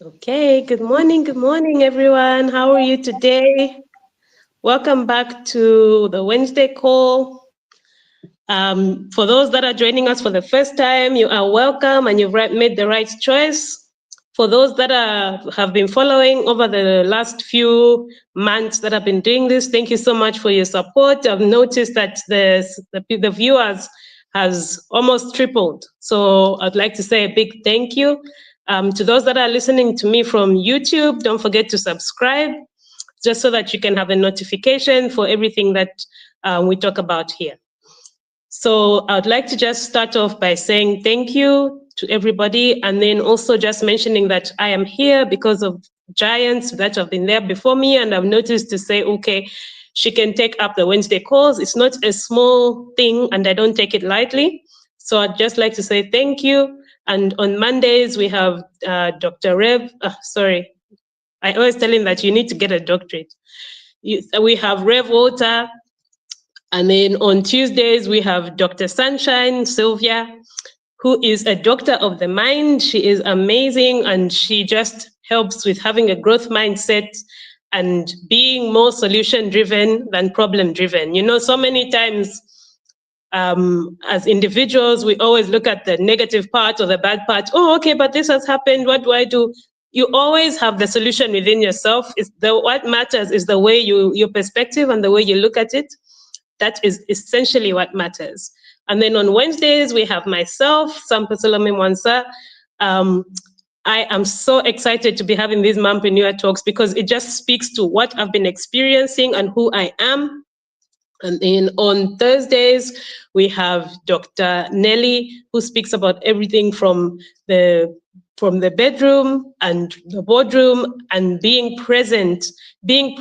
Okay, good morning, everyone. How are you today? Welcome back to the Wednesday call. For those that are joining us for the first time, you are welcome and you've made the right choice. For those that have been following over the last few months that I've been doing this, thank you so much for your support. I've noticed that the viewers has almost tripled. So I'd like to say a big thank you. To those that are listening to me from YouTube, don't forget to subscribe just so that you can have a notification for everything that we talk about here. So I'd like to just start off by saying thank you to everybody, and then also just mentioning that I am here because of giants that have been there before me, and I've noticed to say, okay, she can take up the Wednesday calls. It's not a small thing, and I don't take it lightly. So I'd just like to say thank you. And on Mondays, we have Dr. Rev, I always tell him that you need to get a doctorate. We have Rev Walter, and then on Tuesdays, we have Dr. Sunshine Sylvia, who is a doctor of the mind. She is amazing, and she just helps with having a growth mindset and being more solution-driven than problem-driven. You know, so many times as individuals, we always look at the negative part or the bad part. Oh, okay, but this has happened. What do I do? You always have the solution within yourself. What matters is the way your perspective and the way you look at it. That is essentially what matters. And then on Wednesdays, we have myself, Sampa Salome Mwansa. I am so excited to be having these Mompreneur talks because it just speaks to what I've been experiencing and who I am. And then on Thursdays, we have Dr. Nelly, who speaks about everything from the bedroom and the boardroom and being present, being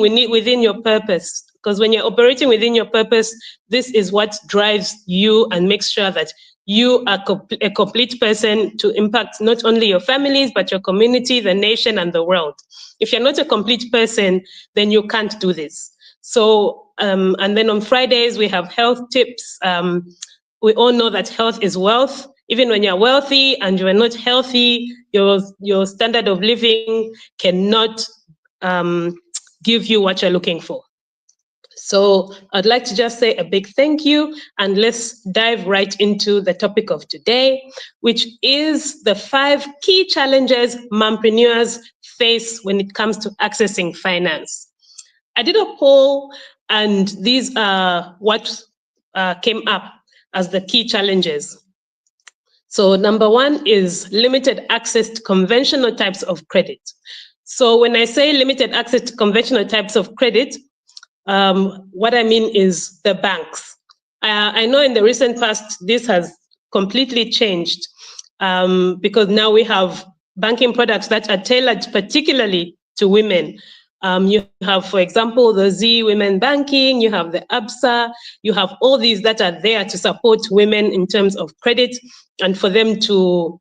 within your purpose. Because when you're operating within your purpose, this is what drives you and makes sure that you are a complete person to impact not only your families, but your community, the nation, and the world. If you're not a complete person, then you can't do this. So, and then on Fridays, we have health tips. We all know that health is wealth. Even when you're wealthy and you are not healthy, your standard of living cannot give you what you're looking for. So I'd like to just say a big thank you, and let's dive right into the topic of today, which is the 5 key challenges mompreneurs face when it comes to accessing finance. I did a poll, and these are what came up as the key challenges. So number 1 is limited access to conventional types of credit. So when I say limited access to conventional types of credit, what I mean is the banks. I know in the recent past, this has completely changed because now we have banking products that are tailored particularly to women. You have, for example, the Z Women Banking, you have the ABSA, you have all these that are there to support women in terms of credit and for them to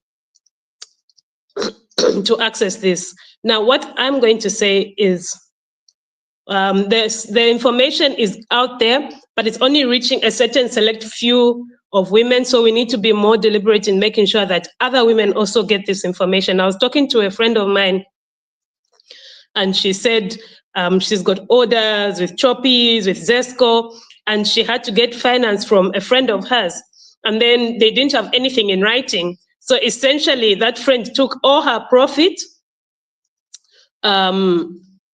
access this. Now, what I'm going to say is the information is out there, but it's only reaching a certain select few of women. So we need to be more deliberate in making sure that other women also get this information. I was talking to a friend of mine, and she said she's got orders with Choppies, with Zesco, and she had to get finance from a friend of hers. And then they didn't have anything in writing. So essentially, that friend took all her profit.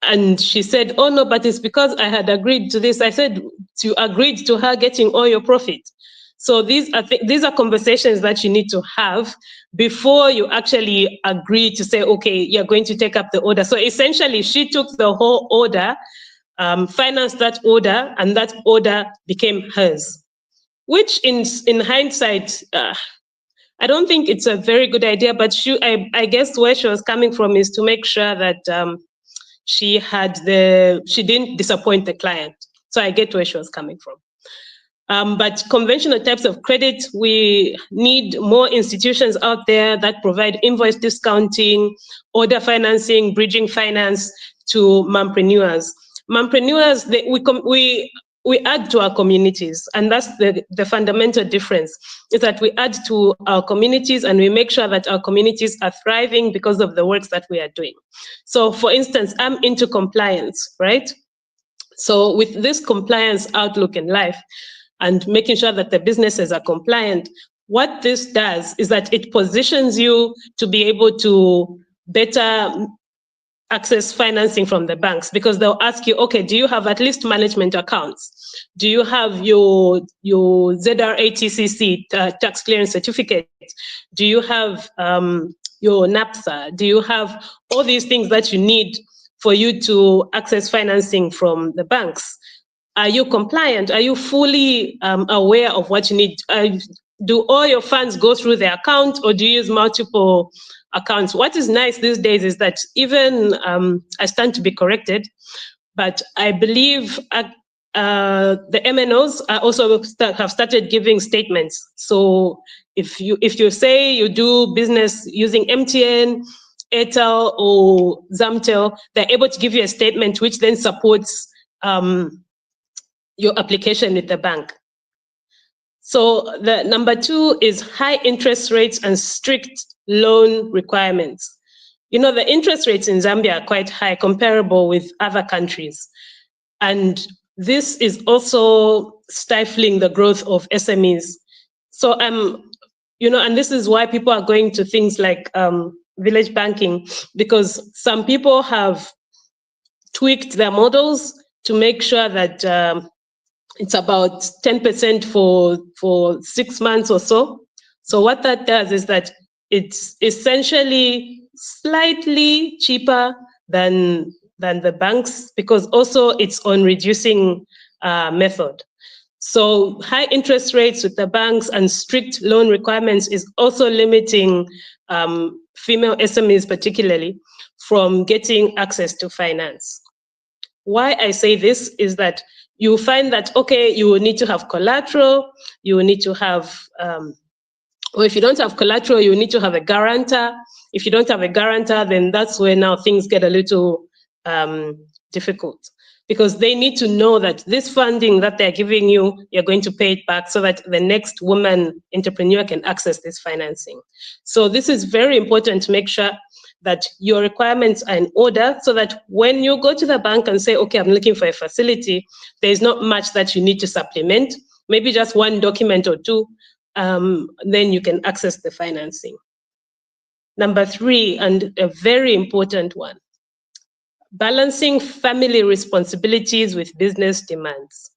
And she said, oh, no, but it's because I had agreed to this. I said, you agreed to her getting all your profit. So these are conversations that you need to have before you actually agree to say, okay, you're going to take up the order. So essentially, she took the whole order, financed that order, and that order became hers, which in hindsight, I don't think it's a very good idea, but I guess where she was coming from is to make sure that she didn't disappoint the client. So I get where she was coming from. But conventional types of credit, we need more institutions out there that provide invoice discounting, order financing, bridging finance to mompreneurs. Mompreneurs, we add to our communities, and that's the fundamental difference, is that we add to our communities and we make sure that our communities are thriving because of the works that we are doing. So for instance, I'm into compliance, right? So with this compliance outlook in life and making sure that the businesses are compliant, what this does is that it positions you to be able to better access financing from the banks, because they'll ask you, okay, do you have at least management accounts? Do you have your ZRA-TCC, tax clearance certificate? Do you have your NAPSA? Do you have all these things that you need for you to access financing from the banks? Are you compliant? Are you fully aware of what you need? Do all your funds go through the account, or do you use multiple accounts? What is nice these days is that even, I stand to be corrected, but I believe the MNOs are also have started giving statements. So if you say you do business using MTN, Airtel, or Zamtel, they're able to give you a statement which then supports your application with the bank. So the number 2 is high interest rates and strict loan requirements. You know, the interest rates in Zambia are quite high, comparable with other countries. And this is also stifling the growth of SMEs. So, you know, and this is why people are going to things like village banking, because some people have tweaked their models to make sure that it's about 10% for 6 months or so. So what that does is that it's essentially slightly cheaper than the banks, because also it's on reducing method. So high interest rates with the banks and strict loan requirements is also limiting female SMEs particularly from getting access to finance. Why I say this is that you find that, okay, you will need to have collateral, you will need to have, or if you don't have collateral, you will need to have a guarantor. If you don't have a guarantor, then that's where now things get a little difficult, because they need to know that this funding that they're giving you, you're going to pay it back so that the next woman entrepreneur can access this financing. So this is very important to make sure that your requirements are in order, so that when you go to the bank and say, okay, I'm looking for a facility, there's not much that you need to supplement, maybe just one document or two, then you can access the financing. Number 3, and a very important one, balancing family responsibilities with business demands.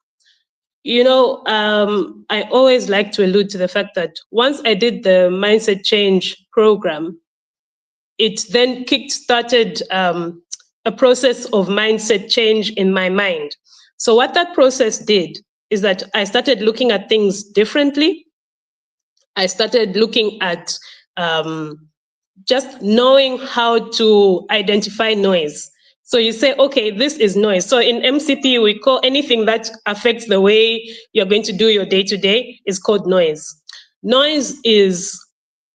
You know, I always like to allude to the fact that once I did the mindset change program, it then kick-started a process of mindset change in my mind. So what that process did is that I started looking at things differently. I started looking at just knowing how to identify noise. So you say, okay, this is noise. So in MCP, we call anything that affects the way you're going to do your day-to-day is called noise. Noise is,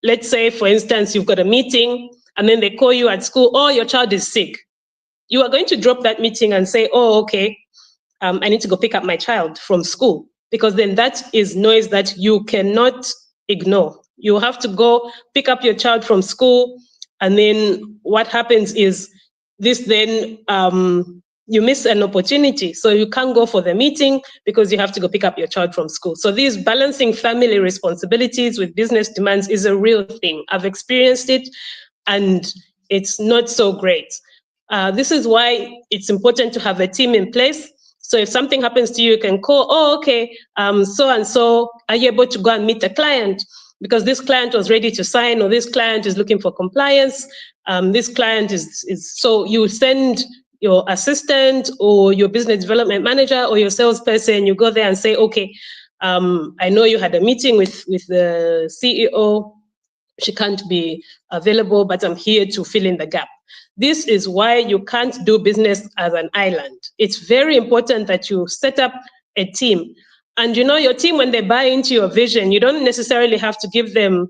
let's say, for instance, you've got a meeting and then they call you at school, oh, your child is sick. You are going to drop that meeting and say, oh, okay, I need to go pick up my child from school, because then that is noise that you cannot ignore. You have to go pick up your child from school, and then what happens is this then you miss an opportunity. So you can't go for the meeting because you have to go pick up your child from school. So these balancing family responsibilities with business demands is a real thing. I've experienced it, and it's not so great. This is why it's important to have a team in place. So if something happens to you, you can call, oh, okay, so-and-so, are you able to go and meet a client? Because this client was ready to sign, or this client is looking for compliance. This client is, so you send your assistant or your business development manager or your salesperson, you go there and say, okay, I know you had a meeting with the CEO. She can't be available, but I'm here to fill in the gap. This is why you can't do business as an island. It's very important that you set up a team. And you know, your team, when they buy into your vision, you don't necessarily have to give them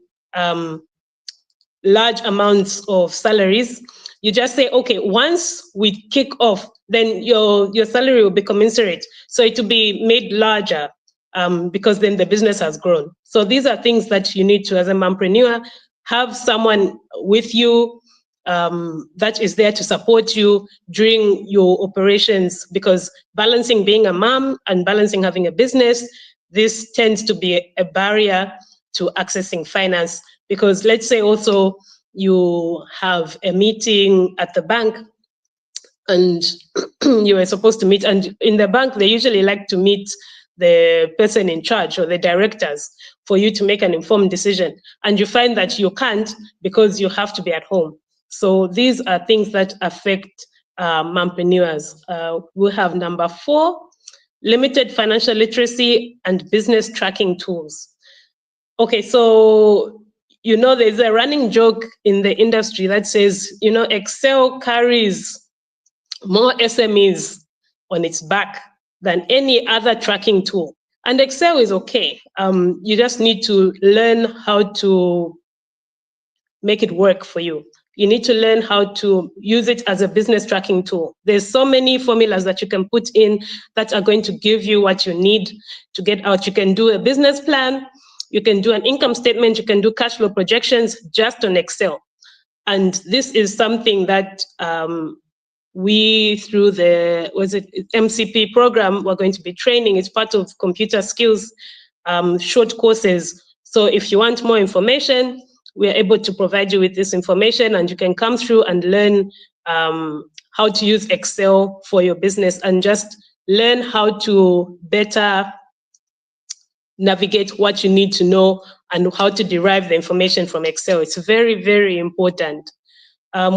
large amounts of salaries. You just say, okay, once we kick off, then your salary will be commensurate. So it will be made larger because then the business has grown. So these are things that you need to, as a mompreneur, have someone with you that is there to support you during your operations, because balancing being a mom and balancing having a business, this tends to be a barrier to accessing finance. Because let's say also you have a meeting at the bank and you were supposed to meet, and in the bank they usually like to meet the person in charge or the directors for you to make an informed decision, and you find that you can't because you have to be at home. So these are things that affect mompreneurs. We have number 4, limited financial literacy and business tracking tools. Okay, so there's a running joke in the industry that says, Excel carries more SMEs on its back than any other tracking tool. And Excel is okay. You just need to learn how to make it work for you. You need to learn how to use it as a business tracking tool. There's so many formulas that you can put in that are going to give you what you need to get out. You can do a business plan, you can do an income statement, you can do cash flow projections just on Excel. And this is something that we, through the MCP program, we're going to be training. It's part of computer skills short courses. So if you want more information, we are able to provide you with this information, and you can come through and learn how to use Excel for your business and just learn how to better navigate what you need to know and how to derive the information from Excel. It's very, very important.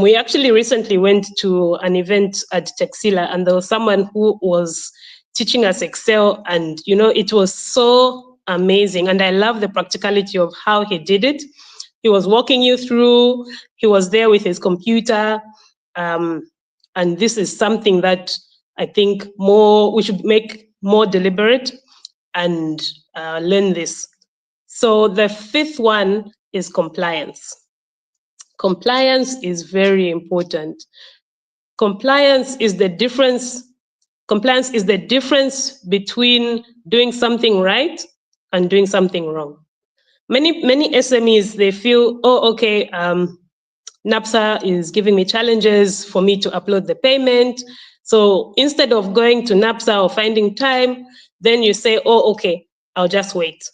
We actually recently went to an event at Texila, and there was someone who was teaching us Excel, and it was so amazing. And I love the practicality of how he did it. He was walking you through, he was there with his computer. And this is something that I think we should make more deliberate and learn this. So the 5th one is compliance. Compliance is very important. Compliance is the difference between doing something right and doing something wrong. Many SMEs, they feel, oh, okay, NAPSA is giving me challenges for me to upload the payment. So instead of going to NAPSA or finding time, then you say, oh, okay, I'll just wait.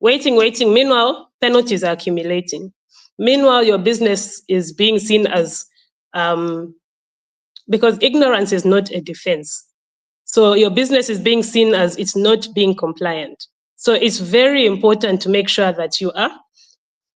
Waiting. Meanwhile, penalties are accumulating. Meanwhile, your business is being seen as, because ignorance is not a defense. So your business is being seen as it's not being compliant. So it's very important to make sure that you are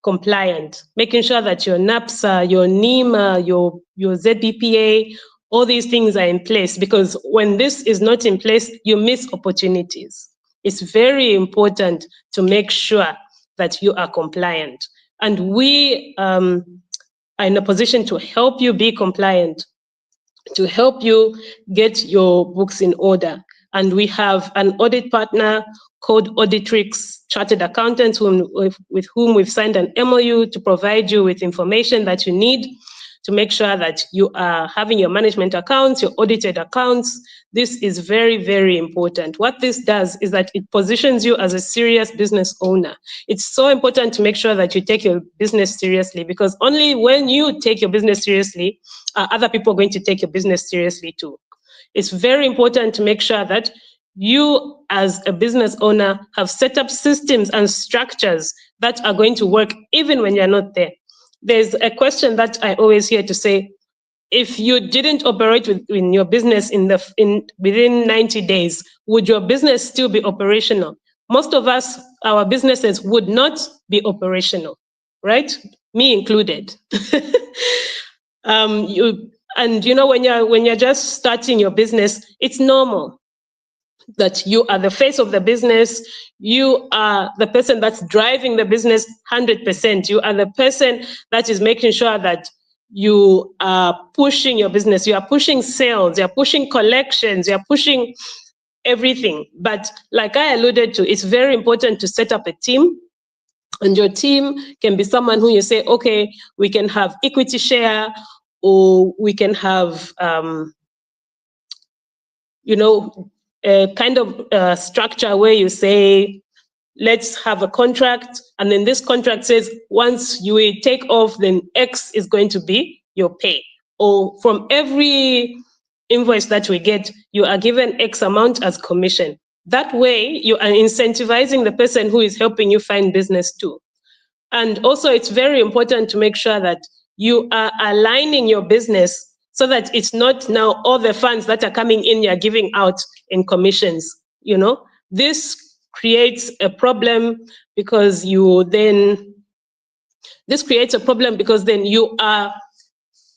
compliant, making sure that your NAPSA, your NEMA, your ZBPA, all these things are in place, because when this is not in place, you miss opportunities. It's very important to make sure that you are compliant. And we are in a position to help you be compliant, to help you get your books in order. And we have an audit partner called Auditrix Chartered Accountants, with whom we've signed an MOU to provide you with information that you need to make sure that you are having your management accounts, your audited accounts. This is very, very important. What this does is that it positions you as a serious business owner. It's so important to make sure that you take your business seriously, because only when you take your business seriously, other people are going to take your business seriously too. It's very important to make sure that you, as a business owner, have set up systems and structures that are going to work even when you're not there. There's a question that I always hear to say, if you didn't operate in your business within 90 days, would your business still be operational? Most of us, our businesses would not be operational, right? Me included. When you're just starting your business, it's normal that you are the face of the business. You are the person that's driving the business 100%. You are the person that is making sure that you are pushing your business. You are pushing sales, you're pushing collections, you're pushing everything. But like I alluded to, it's very important to set up a team. And your team can be someone who you say, okay, we can have equity share, or we can have a kind of structure where you say, let's have a contract, and then this contract says once you take off, then X is going to be your pay. Or from every invoice that we get, you are given X amount as commission. That way, you are incentivizing the person who is helping you find business too. And also, it's very important to make sure that you are aligning your business so that it's not now all the funds that are coming in, you're giving out in commissions. This creates a problem because then you are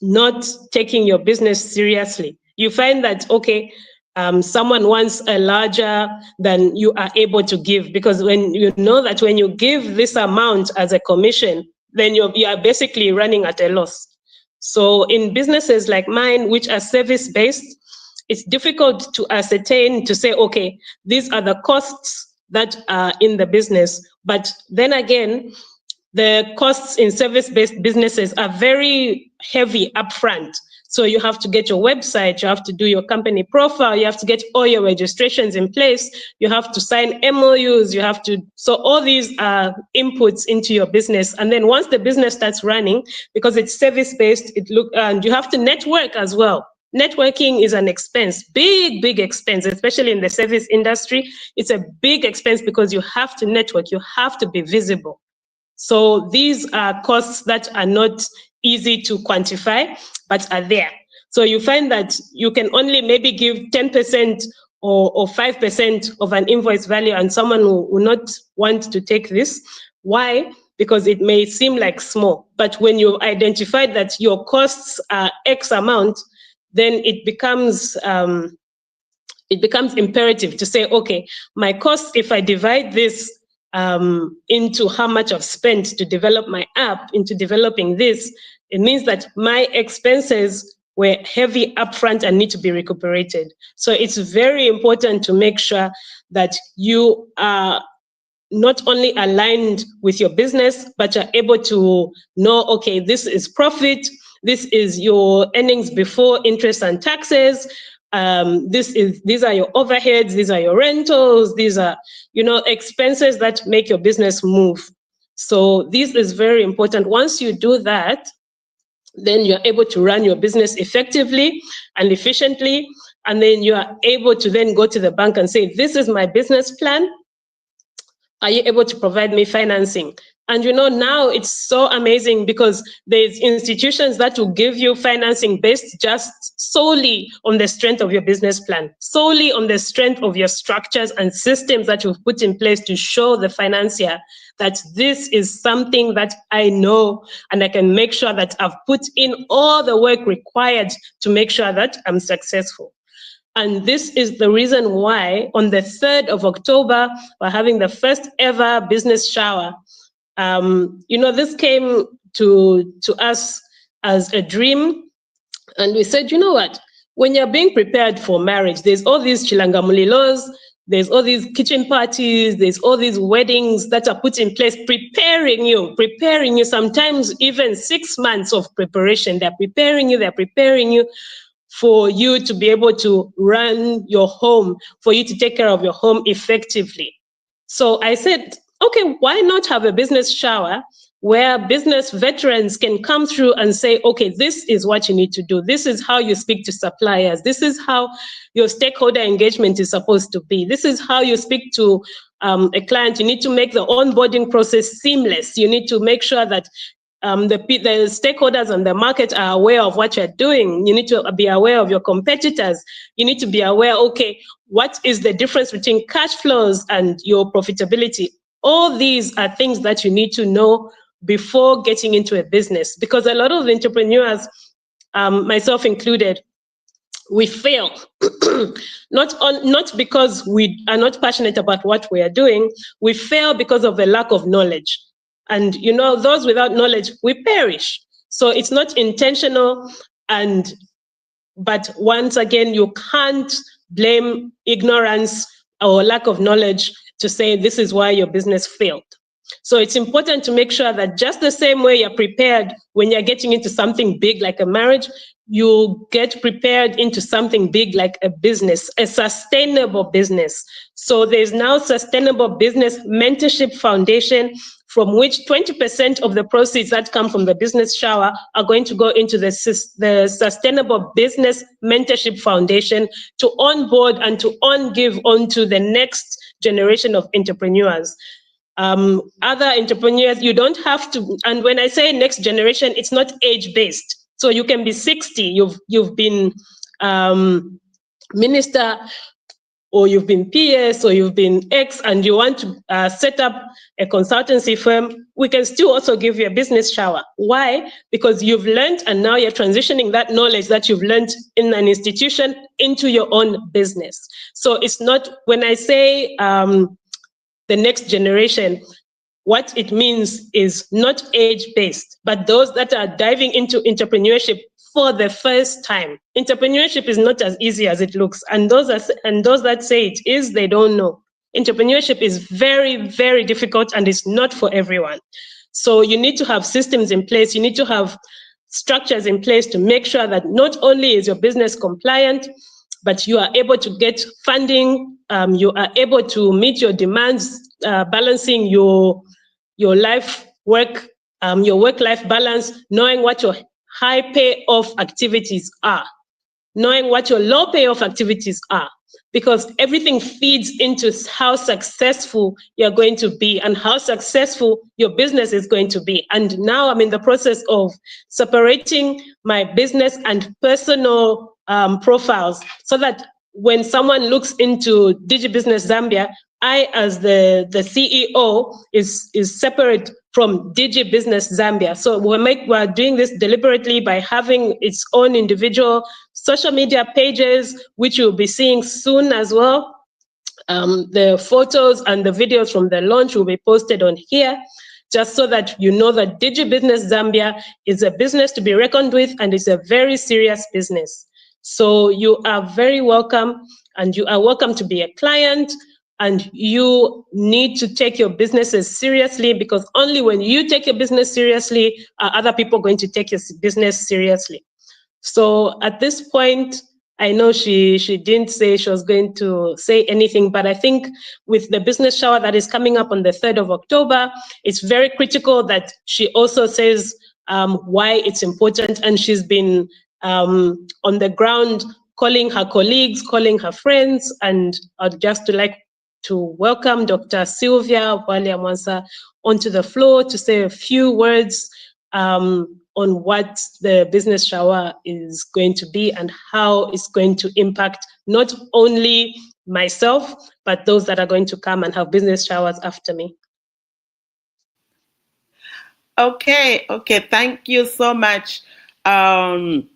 not taking your business seriously. You find that, okay, someone wants a larger than you are able to give, because when you know that when you give this amount as a commission, then you are basically running at a loss. So in businesses like mine, which are service-based, it's difficult to ascertain, to say, okay, these are the costs that are in the business. But then again, the costs in service-based businesses are very heavy upfront. So you have to get your website, you have to do your company profile, you have to get all your registrations in place, you have to sign MOUs, so all these are inputs into your business. And then once the business starts running, because it's service-based, and you have to network as well. Networking is an expense, big expense, especially in the service industry. It's a big expense because you have to network, you have to be visible. So these are costs that are not easy to quantify, but are there. So you find that you can only maybe give 10% or 5% of an invoice value, and someone will not want to take this. Why? Because it may seem like small, but when you identify that your costs are X amount, then it becomes imperative to say, okay, my costs, if I divide this into how much I've spent to develop my app, into developing this, it means that my expenses were heavy upfront and need to be recuperated. So it's very important to make sure that you are not only aligned with your business, but you're able to know, okay, this is profit, this is your earnings before interest and taxes, these are your overheads, these are your rentals, these are, expenses that make your business move. So this is very important. Once you do that, then you're able to run your business effectively and efficiently, and then you are able to then go to the bank and say, this is my business plan. Are you able to provide me financing? And now it's so amazing because there's institutions that will give you financing based just solely on the strength of your business plan, solely on the strength of your structures and systems that you've put in place to show the financier that this is something that I know, and I can make sure that I've put in all the work required to make sure that I'm successful. And this is the reason why on the 3rd of October, we're having the first ever business shower. This came to us as a dream. And we said, you know what? When you're being prepared for marriage, there's all these chilangamulilos, there's all these kitchen parties, there's all these weddings that are put in place, preparing you, sometimes even 6 months of preparation. They're preparing you for you to be able to run your home, for you to take care of your home effectively. So I said, okay, why not have a business shower where business veterans can come through and say, okay, this is what you need to do. This is how you speak to suppliers. This is how your stakeholder engagement is supposed to be. This is how you speak to a client. You need to make the onboarding process seamless. You need to make sure that the stakeholders on the market are aware of what you're doing. You need to be aware of your competitors. You need to be aware, okay, what is the difference between cash flows and your profitability? All these are things that you need to know before getting into a business, because a lot of entrepreneurs, myself included, we fail. Not because we are not passionate about what we are doing, we fail because of a lack of knowledge. And those without knowledge, we perish. So it's not intentional. But once again, you can't blame ignorance or lack of knowledge to say this is why your business failed. So it's important to make sure that just the same way you're prepared when you're getting into something big like a marriage, you get prepared into something big like a business, a sustainable business. So there's now Sustainable Business Mentorship Foundation, from which 20% of the proceeds that come from the business shower are going to go into the Sustainable Business Mentorship Foundation to onboard and to give onto the next generation of entrepreneurs. Other entrepreneurs, you don't have to, and when I say next generation, it's not age-based. So you can be 60, you've been minister, or you've been PS, or you've been X, and you want to set up a consultancy firm, we can still also give you a business shower. Why? Because you've learned, and now you're transitioning that knowledge that you've learned in an institution into your own business. So it's not, when I say the next generation, what it means is not age-based, but those that are diving into entrepreneurship for the first time. Entrepreneurship is not as easy as it looks, and those that say it is, they don't know. Entrepreneurship is very, very difficult, and it's not for everyone. So you need to have systems in place. You need to have structures in place to make sure that not only is your business compliant, but you are able to get funding. You are able to meet your demands, balancing your life work, your work-life balance, knowing what your high payoff activities are, knowing what your low payoff activities are, because everything feeds into how successful you're going to be and how successful your business is going to be. And now I'm in the process of separating my business and personal profiles, so that when someone looks into DigiBusiness Zambia, I, as the CEO, is separate from DigiBusiness Zambia. So we're doing this deliberately by having its own individual social media pages, which you'll be seeing soon as well. The photos and the videos from the launch will be posted on here, just so that you know that DigiBusiness Zambia is a business to be reckoned with, and it's a very serious business. So you are very welcome, and you are welcome to be a client, and you need to take your businesses seriously, because only when you take your business seriously are other people going to take your business seriously. So at this point, I know she didn't say she was going to say anything, but I think with the business shower that is coming up on the 3rd of October, it's very critical that she also says why it's important. And she's been on the ground calling her colleagues, calling her friends, and I'd just like to welcome Dr. Sylvia Waliamwansa onto the floor to say a few words on what the business shower is going to be and how it's going to impact not only myself, but those that are going to come and have business showers after me. Okay, thank you so much. First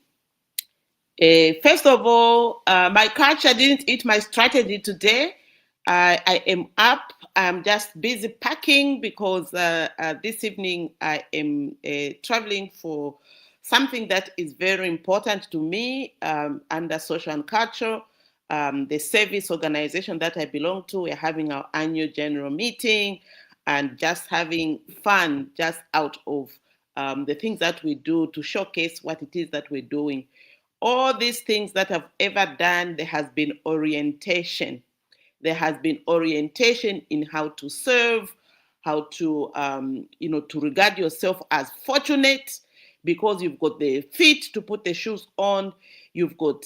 of all, my culture didn't eat my strategy today. I am up. I'm just busy packing because this evening I am traveling for something that is very important to me under social and culture. The service organization that I belong to, we're having our annual general meeting and just having fun just out of the things that we do to showcase what it is that we're doing. All these things that I've ever done, there has been orientation. There has been orientation in how to serve, how to, to regard yourself as fortunate because you've got the feet to put the shoes on. You've got,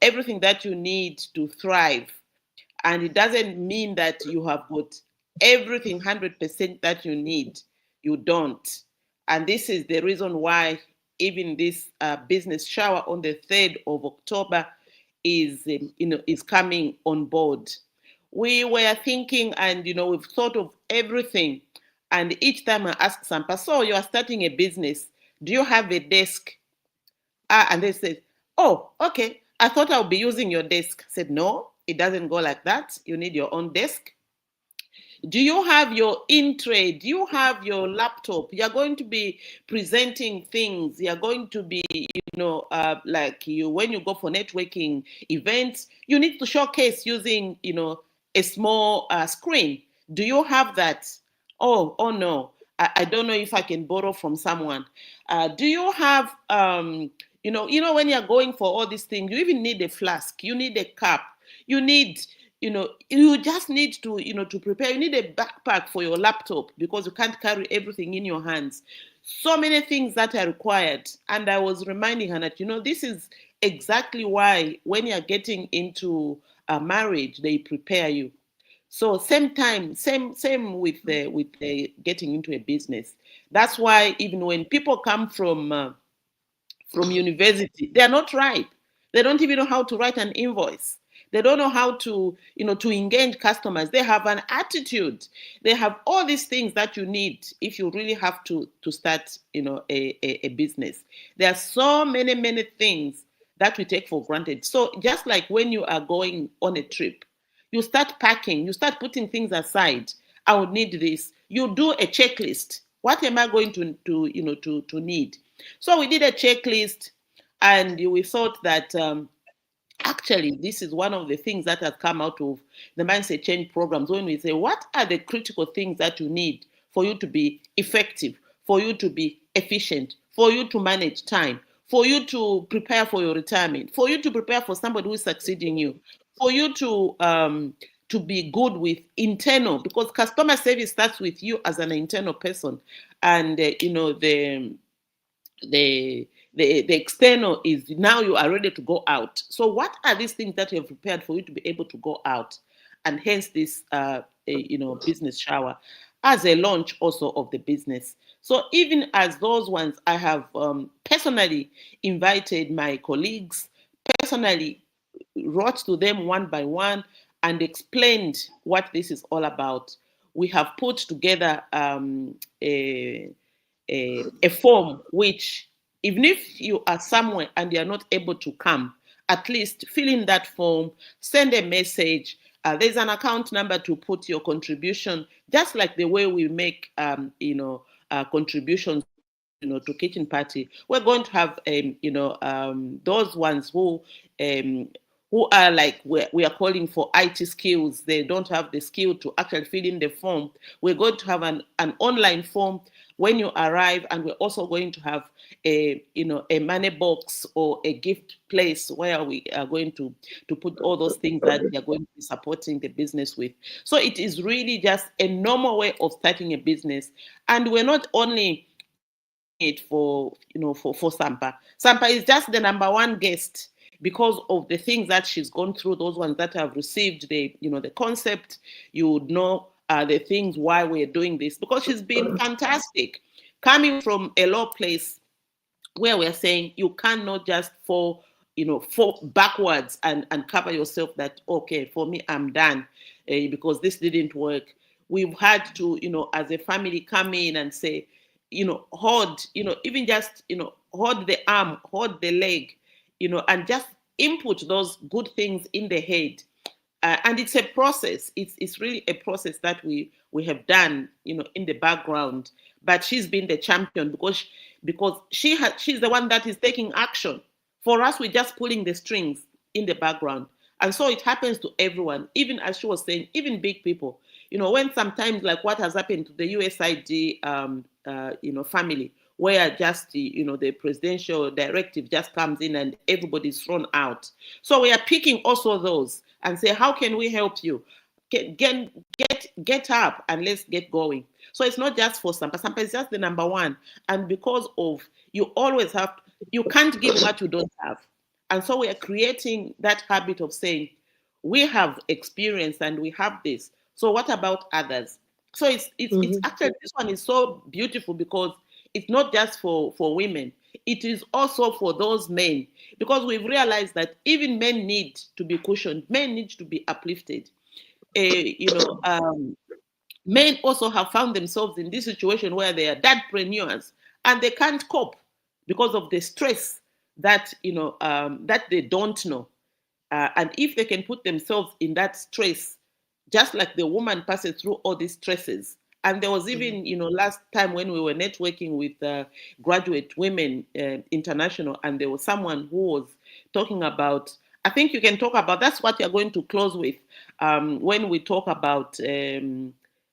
everything that you need to thrive. And it doesn't mean that you have got everything 100% that you need. You don't. And this is the reason why even this business shower on the 3rd of October is coming on board. We were thinking, and we've thought of everything. And each time I ask Sampa, so you are starting a business, do you have a desk? And they said, oh, okay, I thought I'll be using your desk. I said, no, it doesn't go like that. You need your own desk. Do you have your in-tray? Do you have your laptop? You're going to be presenting things. You're going to be, when you go for networking events, you need to showcase using, a small screen. Do you have that? Oh no. I don't know if I can borrow from someone. Do you have, When you're going for all these things, you even need a flask, you need a cup, you need, you just need to, to prepare. You need a backpack for your laptop because you can't carry everything in your hands. So many things that are required. And I was reminding her that, this is exactly why when you're getting into a marriage, they prepare you. So same with the getting into a business. That's why even when people come from university, they are not ripe. They don't even know how to write an invoice. They don't know how to engage customers. They have an attitude. They have all these things that you need if you really have to start, a business. There are so many things that we take for granted. So just like when you are going on a trip, you start packing, you start putting things aside. I would need this. You do a checklist. What am I going to need? So we did a checklist, and we thought that actually this is one of the things that has come out of the mindset change programs. When we say, what are the critical things that you need for you to be effective, for you to be efficient, for you to manage time, for you to prepare for your retirement, for you to prepare for somebody who is succeeding you, for you to be good with internal, because customer service starts with you as an internal person. And the external is now you are ready to go out. So what are these things that you have prepared for you to be able to go out? And hence this business shower as a launch also of the business. So even as those ones, I have personally invited my colleagues, personally wrote to them one by one and explained what this is all about. We have put together a form which, even if you are somewhere and you are not able to come, at least fill in that form, send a message. There's an account number to put your contribution, just like the way we make, contributions to kitchen party. We're going to have those ones who are like we are calling for IT skills. They don't have the skill to actually fill in the form. We're going to have an online form when you arrive, and we're also going to have a money box or a gift place where we are going to put all those things that we are going to be supporting the business with. So it is really just a normal way of starting a business. And we're not only doing it for Sampa. Sampa is just the number one guest because of the things that she's gone through. Those ones that have received the concept, you would know the things why we're doing this, because she's been fantastic coming from a low place where we're saying you cannot just fall backwards and cover yourself that, okay, for me, I'm done because this didn't work. We've had to, as a family, come in and say, hold, even just, hold the arm, hold the leg, and just input those good things in the head. And it's a process. It's really a process that we have done, in the background. But she's been the champion because she's the one that is taking action. For us, we're just pulling the strings in the background, and so it happens to everyone. Even as she was saying, even big people. When sometimes like what has happened to the USID, family, where just the presidential directive just comes in and everybody's thrown out. So we are picking also those and say, how can we help you? Get up and let's get going. So it's not just for Sampa. Sampa is just the number one. And because of you can't give what you don't have. And so we are creating that habit of saying, we have experience and we have this. So what about others? So it's actually, this one is so beautiful because it's not just for women. It is also for those men, because we've realized that even men need to be cushioned. Men need to be uplifted. Men also have found themselves in this situation where they are dadpreneurs and they can't cope because of the stress that that they don't know. And if they can put themselves in that stress, just like the woman passes through all these stresses. And there was even, last time when we were networking with Graduate Women International, and there was someone who was talking about, I think you can talk about, that's what you're going to close with, when we talk about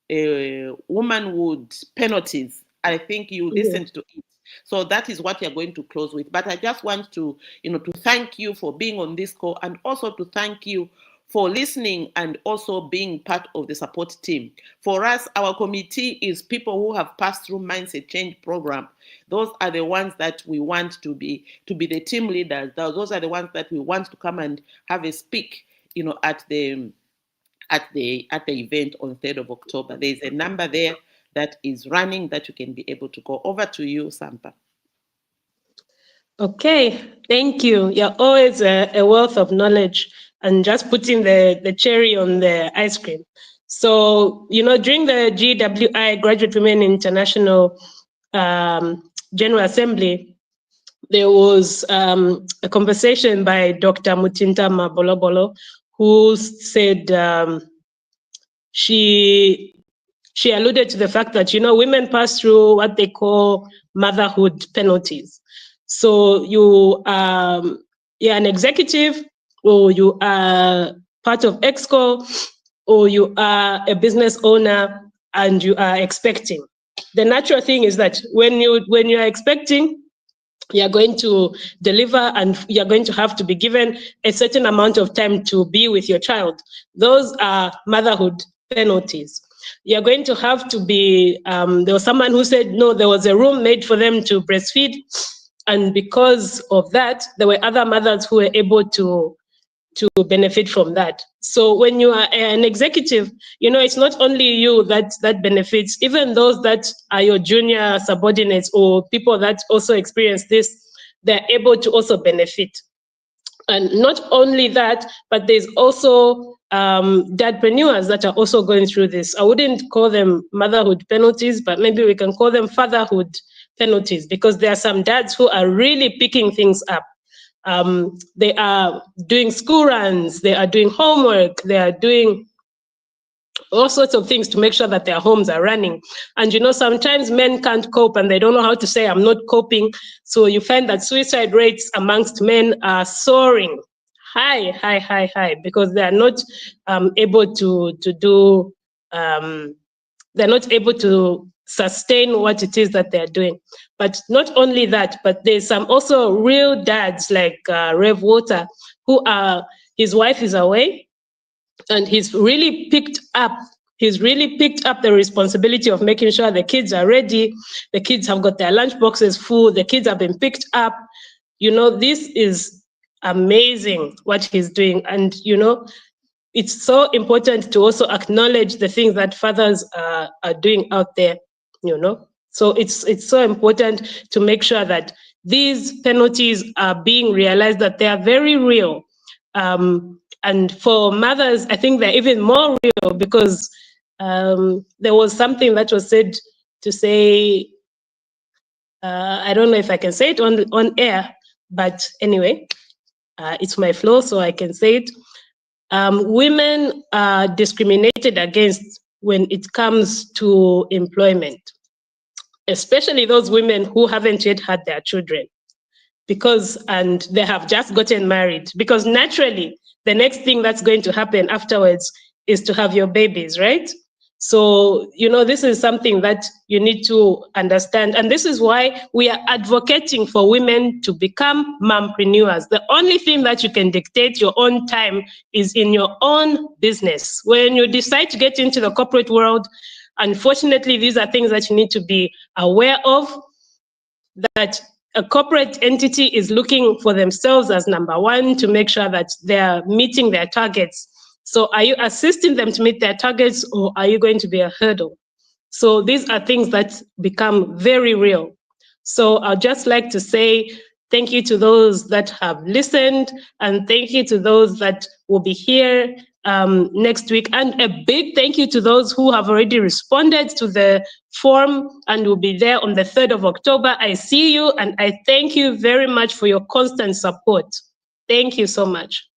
womanhood penalties. I think you listened to it. So that is what we are going to close with. But I just want to, to thank you for being on this call, and also to thank you for listening and also being part of the support team. For us, our committee is people who have passed through Mindset Change program. Those are the ones that we want to be the team leaders. Those are the ones that we want to come and have a speak, at the event on 3rd of October. There is a number there that is running that you can be able to go. Over to you, Sampa. Okay, thank you. You're always a wealth of knowledge, and just putting the cherry on the ice cream. So, during the GWI, Graduate Women International General Assembly, there was a conversation by Dr. Mutinta Mabolobolo, who said she alluded to the fact that, women pass through what they call motherhood penalties. So you're an executive, or you are part of EXCO, or you are a business owner and you are expecting. The natural thing is that when you are expecting, you're going to deliver, and you're going to have to be given a certain amount of time to be with your child. Those are motherhood penalties. You're going to have to be, there was someone who said, no, there was a room made for them to breastfeed. And because of that, there were other mothers who were able to benefit from that. So when you are an executive, it's not only you that benefits, even those that are your junior subordinates or people that also experience this, they're able to also benefit. And not only that, but there's also dadpreneurs that are also going through this. I wouldn't call them motherhood penalties, but maybe we can call them fatherhood penalties, because there are some dads who are really picking things up. They are doing school runs, they are doing homework, they are doing all sorts of things to make sure that their homes are running. And sometimes men can't cope and they don't know how to say, I'm not coping. So you find that suicide rates amongst men are soaring high, because they are not able to do, they're not able to sustain what it is that they're doing. But not only that, but there's some also real dads like Rev Water, who are, his wife is away, and he's really picked up the responsibility of making sure the kids are ready, the kids have got their lunch boxes full, the kids have been picked up. This is amazing what he's doing. And it's so important to also acknowledge the things that fathers are doing out there, So it's so important to make sure that these penalties are being realized, that they are very real. And for mothers, I think they're even more real, because there was something that was said to say, I don't know if I can say it on air, but anyway, it's my flow, so I can say it. Women are discriminated against when it comes to employment, especially those women who haven't yet had their children, and they have just gotten married, because naturally the next thing that's going to happen afterwards is to have your babies, right? So, this is something that you need to understand. And this is why we are advocating for women to become mompreneurs. The only thing that you can dictate your own time is in your own business. When you decide to get into the corporate world, unfortunately, these are things that you need to be aware of, that a corporate entity is looking for themselves as number one to make sure that they're meeting their targets. So are you assisting them to meet their targets, or are you going to be a hurdle? So these are things that become very real. So I'd just like to say thank you to those that have listened, and thank you to those that will be here next week. And a big thank you to those who have already responded to the form and will be there on the 3rd of October. I see you, and I thank you very much for your constant support. Thank you so much.